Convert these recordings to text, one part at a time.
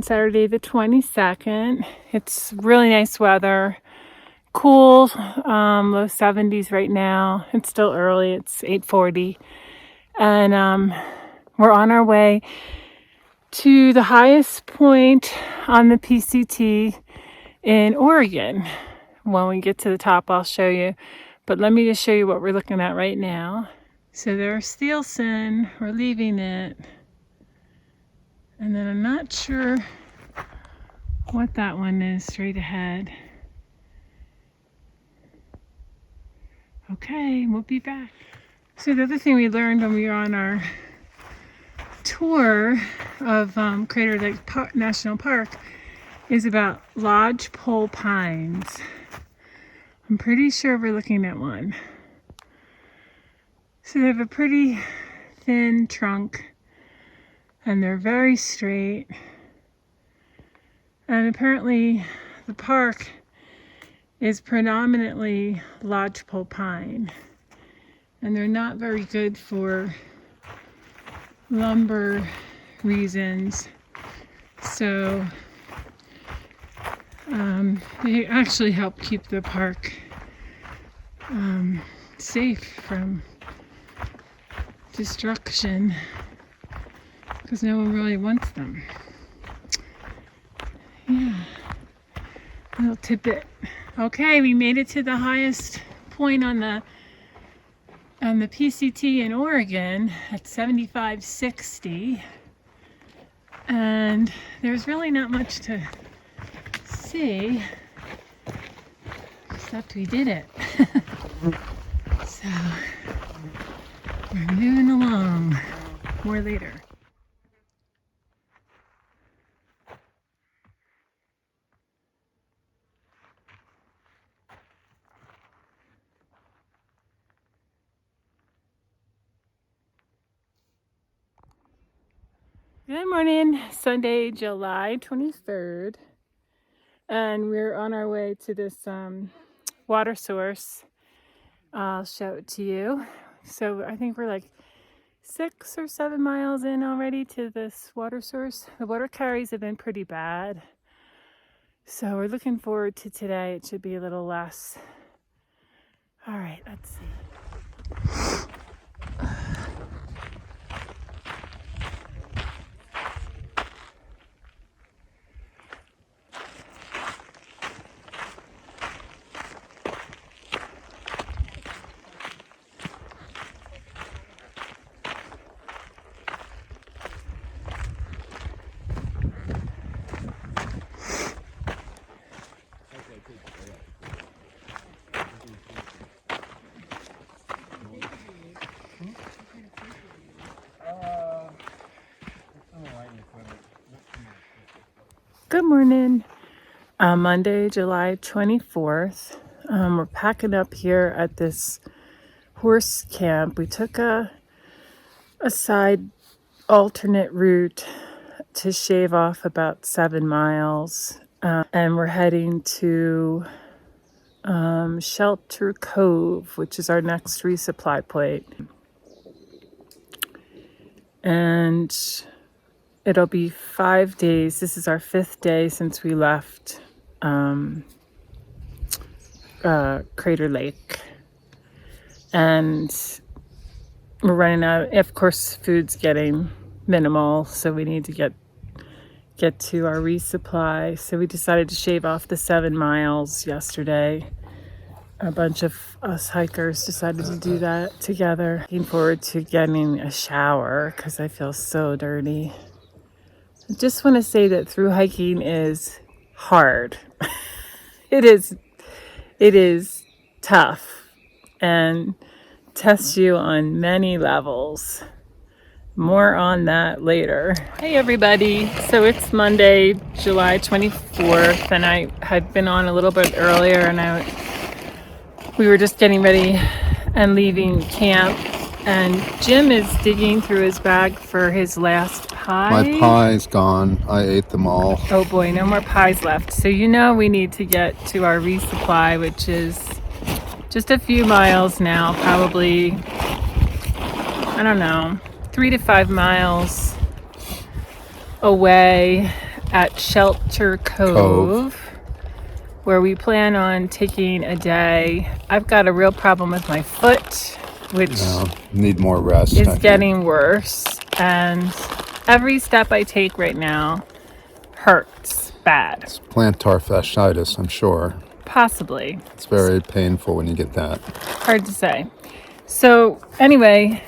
Saturday the 22nd. It's really nice weather. Cool, low 70s right now. It's still early, it's 8:40. And we're on our way to the highest point on the PCT in Oregon. When we get to the top, I'll show you. But let me just show you what we're looking at right now. So there's Steelson, we're leaving it. And then I'm not sure what that one is straight ahead. Okay, we'll be back. So the other thing we learned when we were on our tour of Crater Lake National Park is about lodgepole pines. I'm pretty sure we're looking at one. So they have a pretty thin trunk and they're very straight. And apparently the park is predominantly lodgepole pine. And they're not very good for lumber reasons. So they actually help keep the park safe from destruction because no one really wants them. Yeah, little tidbit. Okay, we made it to the highest point on the PCT in Oregon at 7560, and there's really not much to see except we did it. So we're moving along. More later. Good morning, Sunday, July 23rd, and we're on our way to this water source. I'll show it to you. So I think we're like 6 or 7 miles in already to this water source. The water carries have been pretty bad, so we're looking forward to today. It should be a little less. All right, let's see. Good morning. Monday, July 24th. We're packing up here at this horse camp. We took a side alternate route to shave off about 7 miles. And we're heading to Shelter Cove, which is our next resupply point. And it'll be 5 days. This is our 5th day since we left Crater Lake. And we're running out. Of course, food's getting minimal, so we need to get to our resupply. So we decided to shave off the 7 miles yesterday. A bunch of us hikers decided to do that together. Looking forward to getting a shower because I feel so dirty. I just want to say that through hiking is hard. It is tough and tests you on many levels. More on that later. Hey everybody, so it's Monday, July 24th, and I had been on a little bit earlier, and we were just getting ready and leaving camp, and Jim is digging through his bag for his last pie. My pie's gone. I ate them all. Oh boy, no more pies left. So we need to get to our resupply, which is just a few miles now, probably, I don't know, 3 to 5 miles away. at Shelter Cove, where we plan on taking a day. I've got a real problem with my foot, which Need more rest. is getting worse. And every step I take right now hurts bad. It's plantar fasciitis, I'm sure. Possibly. It's very painful when you get that. Hard to say. So anyway,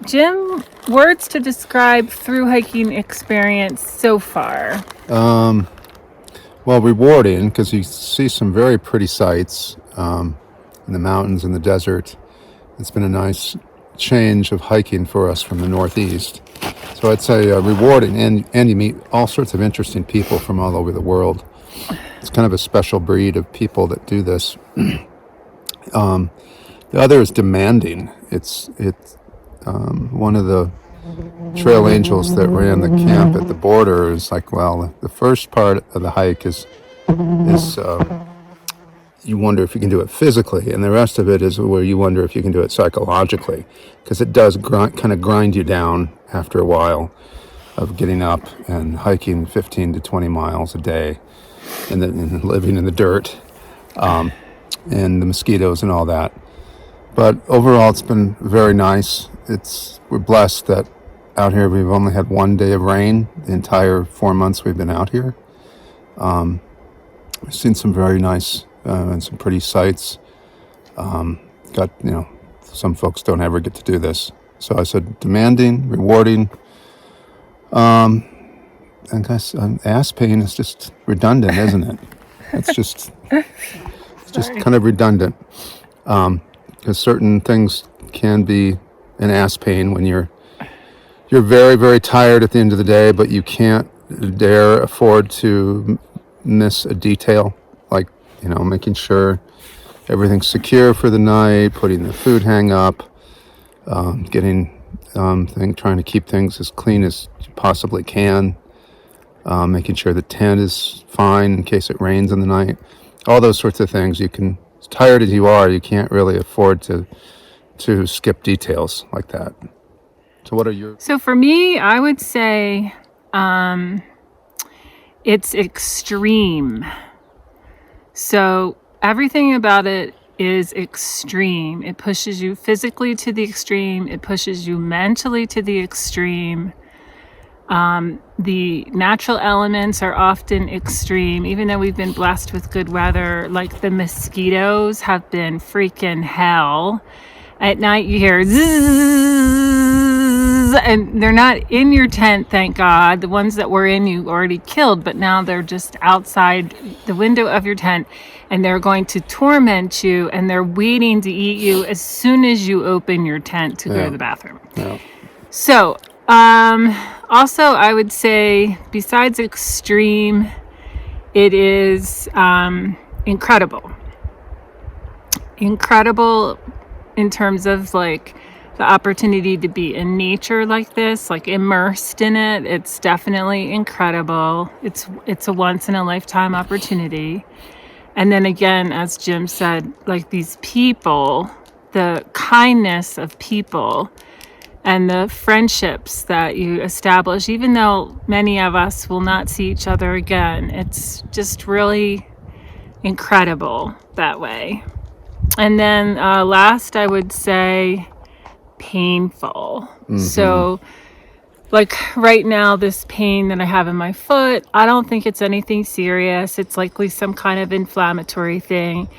Jim, words to describe through hiking experience so far. Well, rewarding because you see some very pretty sights in the mountains and the desert. It's been a nice change of hiking for us from the Northeast. So I'd say rewarding, and you meet all sorts of interesting people from all over the world. It's kind of a special breed of people that do this. The other is demanding. It's one of the trail angels that ran the camp at the border is like, well, the first part of the hike is you wonder if you can do it physically, and the rest of it is where you wonder if you can do it psychologically, because it does kind of grind you down after a while of getting up and hiking 15 to 20 miles a day and living in the dirt and the mosquitoes and all that. But overall, it's been very nice. We're blessed that out here we've only had one day of rain the entire 4 months we've been out here. We've seen some very nice and some pretty sights. Some folks don't ever get to do this. So I said demanding, rewarding. And guys, ass pain is just redundant, isn't it? It's just kind of redundant. Because certain things can be an ass pain when you're very, very tired at the end of the day, but you can't dare afford to miss a detail, like, making sure everything's secure for the night, putting the food hang up, trying to keep things as clean as you possibly can, making sure the tent is fine in case it rains in the night, all those sorts of things. As tired as you are, you can't really afford to skip details like that. So what are your... So for me, I would say it's extreme. So everything about it is extreme. It pushes you physically to the extreme. It pushes you mentally to the extreme. The natural elements are often extreme, even though we've been blessed with good weather. Like the mosquitoes have been freaking hell. At night you hear zzzz, and they're not in your tent, thank God. The ones that were in you already killed, but now they're just outside the window of your tent, and they're going to torment you, and they're waiting to eat you as soon as you open your tent to go to the bathroom. Yeah. So, also I would say, besides extreme, it is incredible. Incredible in terms of like the opportunity to be in nature like this, like immersed in it. It's definitely incredible. It's a once in a lifetime opportunity. And then again, as Jim said, like these people, the kindness of people and the friendships that you establish, even though many of us will not see each other again, it's just really incredible that way. And then last, I would say painful. Mm-hmm. So like right now, this pain that I have in my foot, I don't think it's anything serious. It's likely some kind of inflammatory thing.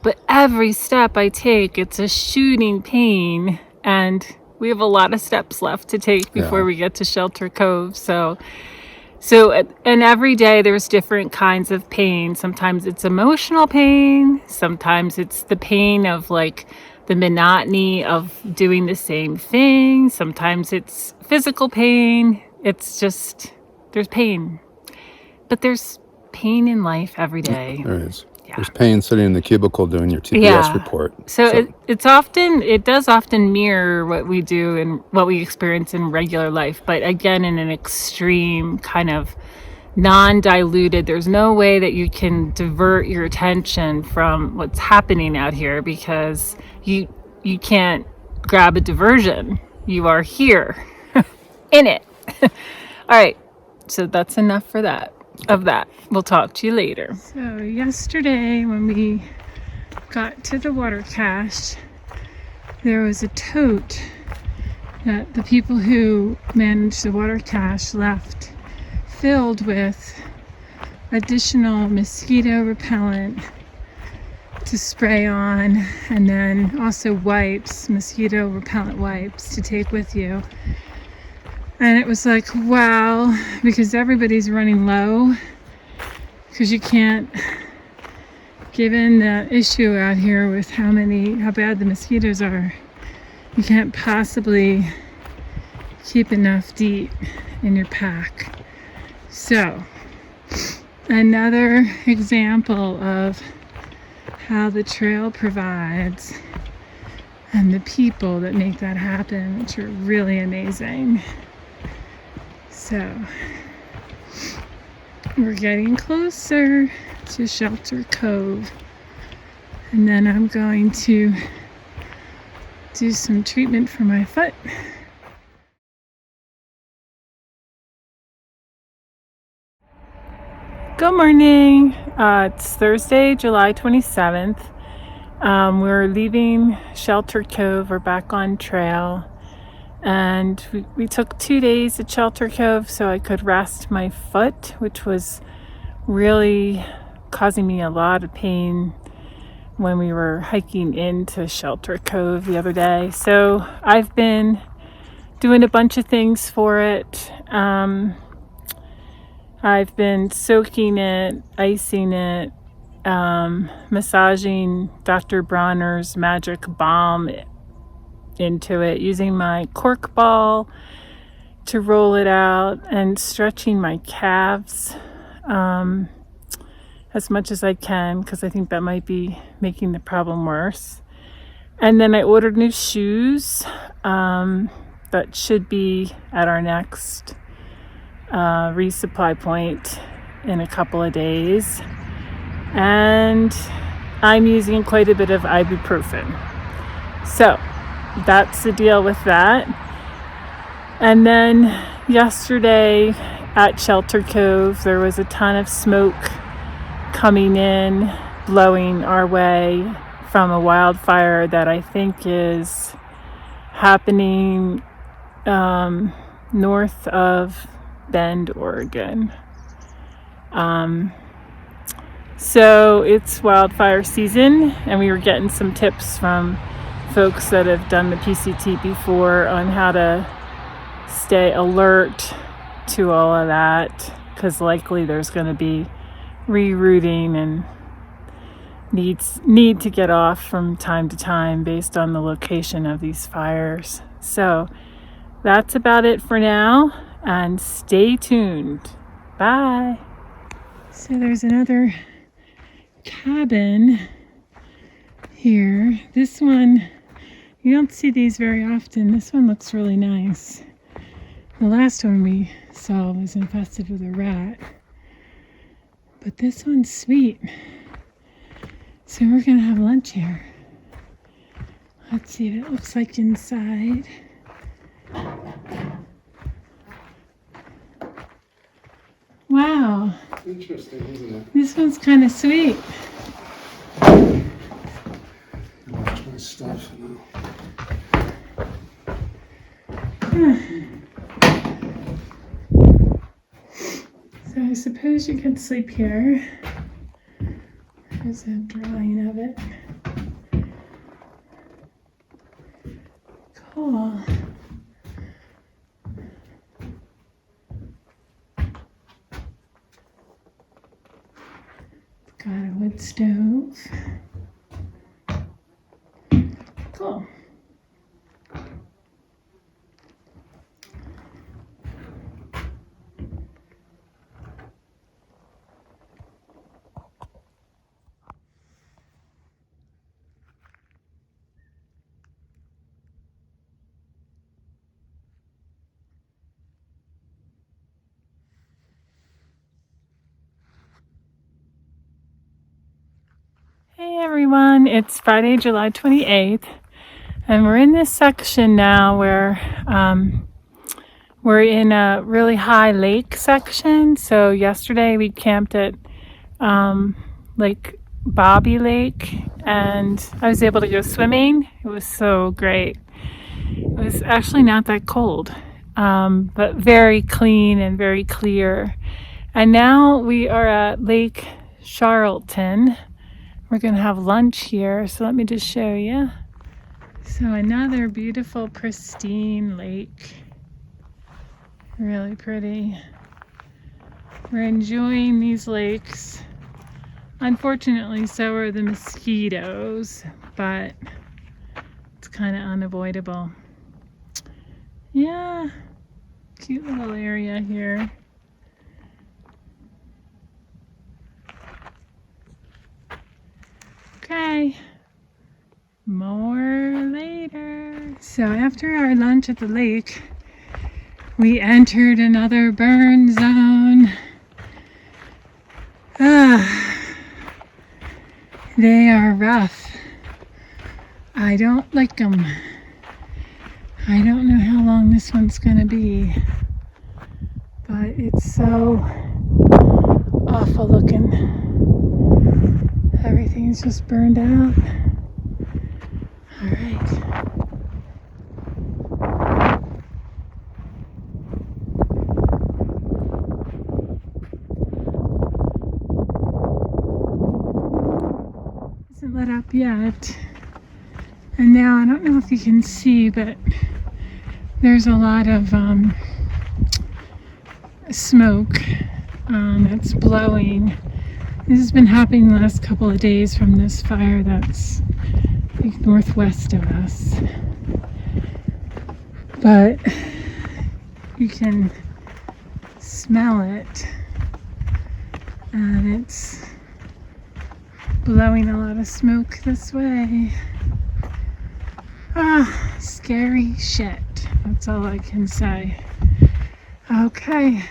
But every step I take, it's a shooting pain. And we have a lot of steps left to take before we get to Shelter Cove. So, and every day there's different kinds of pain. Sometimes it's emotional pain. Sometimes it's the pain of like the monotony of doing the same thing. Sometimes it's physical pain. It's just, there's pain. But there's pain in life every day. There is. Yeah. There's pain sitting in the cubicle doing your TPS report. So it does often mirror what we do and what we experience in regular life, but again, in an extreme kind of non-diluted. There's no way that you can divert your attention from what's happening out here because you can't grab a diversion. You are here in it. All right. So that's enough for that. Of that. We'll talk to you later. So yesterday when we got to the water cache, there was a tote that the people who manage the water cache left filled with additional mosquito repellent to spray on, and then also wipes, mosquito repellent wipes to take with you. And it was like, wow, because everybody's running low, because you can't, given the issue out here with how bad the mosquitoes are, you can't possibly keep enough DEET in your pack. So, another example of how the trail provides and the people that make that happen, which are really amazing. So, we're getting closer to Shelter Cove, and then I'm going to do some treatment for my foot. Good morning. It's Thursday, July 27th. We're leaving Shelter Cove. We're back on trail. And we took 2 days at Shelter Cove so I could rest my foot, which was really causing me a lot of pain when we were hiking into Shelter Cove the other day. So I've been doing a bunch of things for it. I've been soaking it, icing it, massaging Dr. Bronner's magic balm into it, using my cork ball to roll it out, and stretching my calves as much as I can, because I think that might be making the problem worse. And then I ordered new shoes that should be at our next resupply point in a couple of days, and I'm using quite a bit of ibuprofen. So that's the deal with that. And then yesterday at Shelter Cove, there was a ton of smoke coming in, blowing our way from a wildfire that I think is happening north of Bend, Oregon. So it's wildfire season, and we were getting some tips from folks that have done the PCT before on how to stay alert to all of that, because likely there's going to be rerouting and need to get off from time to time based on the location of these fires. So that's about it for now, and stay tuned. Bye. So there's another cabin here. This one, you don't see these very often. This one looks really nice. The last one we saw was infested with a rat, but this one's sweet. So we're gonna have lunch here. Let's see what it looks like inside. Wow. Interesting, isn't it? This one's kind of sweet. Watch my stuff now. So I suppose you could sleep here. There's a drawing of it. Cool. Got a wood stove. Cool. Hey everyone, it's Friday, July 28th, and we're in this section now where We're in a really high lake section. So yesterday we camped at Lake Bobby Lake, and I was able to go swimming. It was so great. It was actually not that cold, but very clean and very clear. And now we are at Lake Charlton. We're going to have lunch here, so let me just show you. So another beautiful, pristine lake. Really pretty. We're enjoying these lakes. Unfortunately, so are the mosquitoes, but it's kind of unavoidable. Yeah, cute little area here. Okay, more later. So after our lunch at the lake, we entered another burn zone. They are rough. I don't like them. I don't know how long this one's gonna be, but it's so awful looking. Everything's just burned out. All right. Isn't lit up yet. And now, I don't know if you can see, but there's a lot of smoke that's blowing. This has been happening the last couple of days from this fire that's like northwest of us. But you can smell it, and it's blowing a lot of smoke this way. Scary shit. That's all I can say. Okay.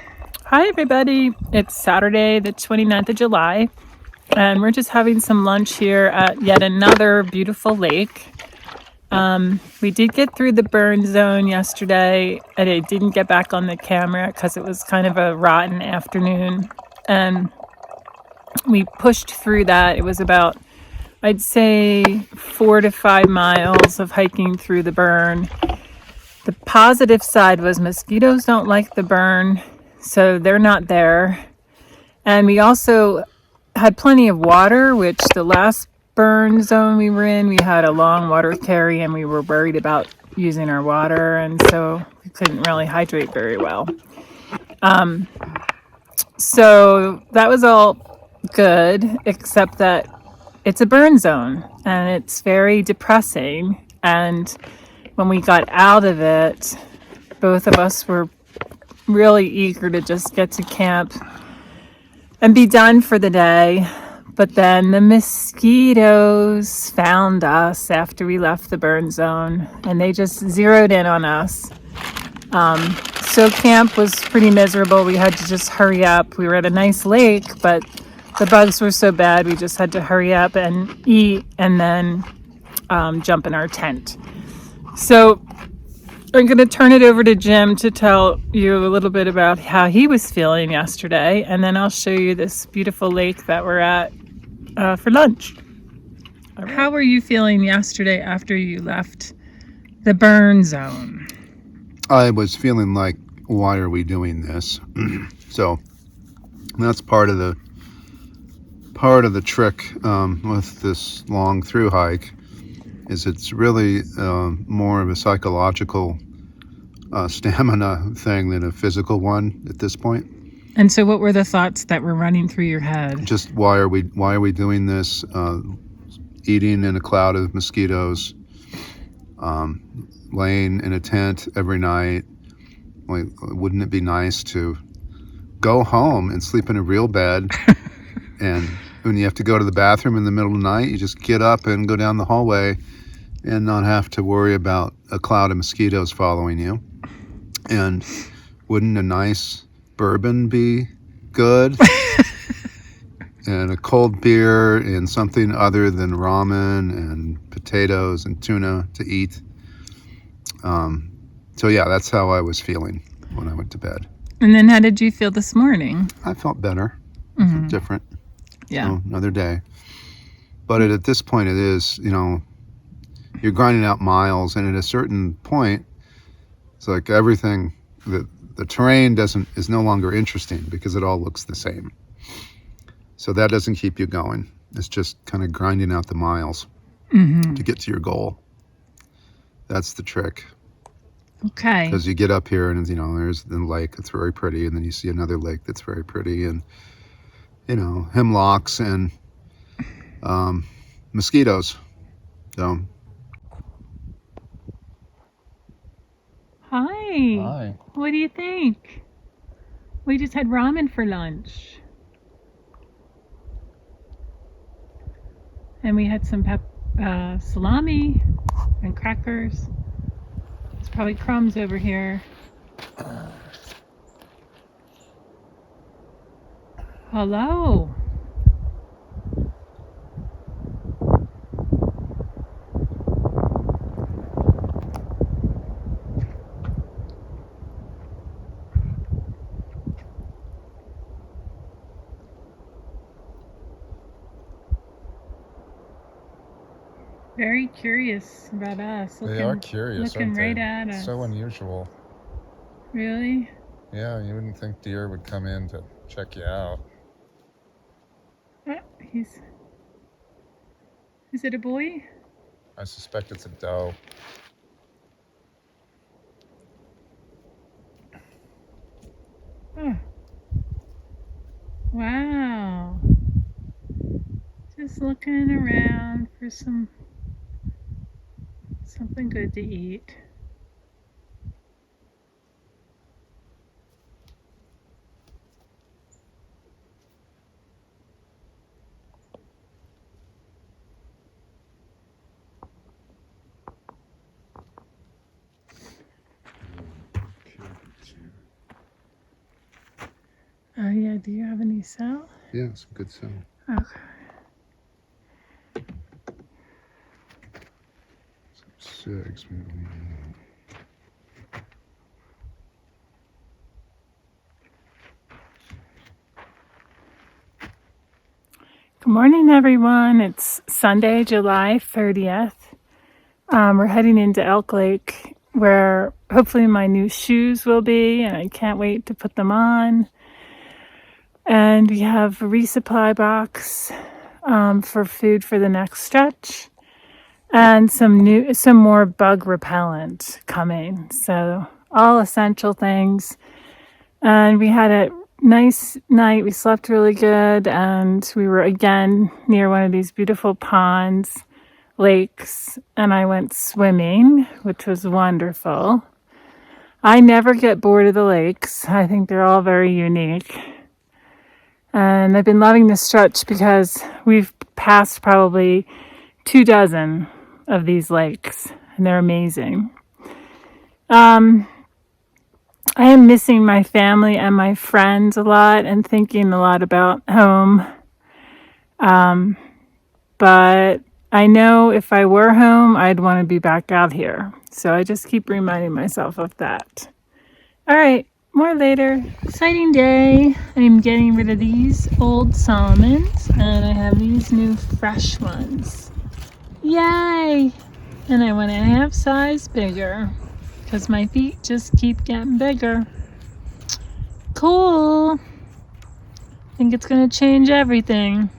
Hi, everybody. It's Saturday, the 29th of July, and we're just having some lunch here at yet another beautiful lake. We did get through the burn zone yesterday, and I didn't get back on the camera because it was kind of a rotten afternoon, and we pushed through that. It was about, I'd say, 4 to 5 miles of hiking through the burn. The positive side was mosquitoes don't like the burn, so they're not there. And we also had plenty of water, which the last burn zone we were in, we had a long water carry and we were worried about using our water, and so we couldn't really hydrate very well. So that was all good, except that it's a burn zone and it's very depressing. And when we got out of it, both of us were really eager to just get to camp and be done for the day. But then the mosquitoes found us after we left the burn zone, and they just zeroed in on us. So camp was pretty miserable. We had to just hurry up. We were at a nice lake, but the bugs were so bad we just had to hurry up and eat and then jump in our tent. So I'm going to turn it over to Jim to tell you a little bit about how he was feeling yesterday, and then I'll show you this beautiful lake that we're at for lunch. Right. How were you feeling yesterday after you left the burn zone? I was feeling like, why are we doing this? So that's part of the trick with this long through hike. Is it's really more of a psychological stamina thing than a physical one at this point. And so what were the thoughts that were running through your head? Just why are we doing this? Eating in a cloud of mosquitoes, laying in a tent every night. Like, wouldn't it be nice to go home and sleep in a real bed? And when you have to go to the bathroom in the middle of the night, you just get up and go down the hallway and not have to worry about a cloud of mosquitoes following you. And wouldn't a nice bourbon be good? And a cold beer and something other than ramen and potatoes and tuna to eat. So yeah, that's how I was feeling. when I went to bed. And then how did you feel this morning? I felt better. I felt different. Yeah. So another day. But at this point, it is, you're grinding out miles, and at a certain point, it's like everything, the terrain is no longer interesting because it all looks the same. So that doesn't keep you going. It's just kind of grinding out the miles to get to your goal. That's the trick. Okay. Because you get up here and, there's the lake that's very pretty, and then you see another lake that's very pretty, and, hemlocks and mosquitoes. So. Hi. Hi. What do you think? We just had ramen for lunch. And we had some salami and crackers. There's probably crumbs over here. Hello. Very curious about us. They are curious, looking aren't right they? at us. So unusual. Really? Yeah, you wouldn't think deer would come in to check you out. Is it a boy? I suspect it's a doe. Oh. Wow. Just looking around for something good to eat. Oh yeah, do you have any cell? Yeah, some good sound. Okay. Some cigs, maybe. Good morning, everyone. It's Sunday, July 30th. We're heading into Elk Lake, where hopefully my new shoes will be, and I can't wait to put them on. And we have a resupply box for food for the next stretch, and some more bug repellent coming. So all essential things. And we had a nice night. We slept really good, and we were again near one of these beautiful ponds, lakes, and I went swimming, which was wonderful. I never get bored of the lakes. I think they're all very unique. And I've been loving this stretch because we've passed probably 24 of these lakes, and they're amazing. I am missing my family and my friends a lot and thinking a lot about home. But I know if I were home, I'd want to be back out here. So I just keep reminding myself of that. All right, more later. Exciting day. I'm getting rid of these old salmons, and I have these new fresh ones. Yay! And I went a half size bigger because my feet just keep getting bigger. Cool. I think it's going to change everything.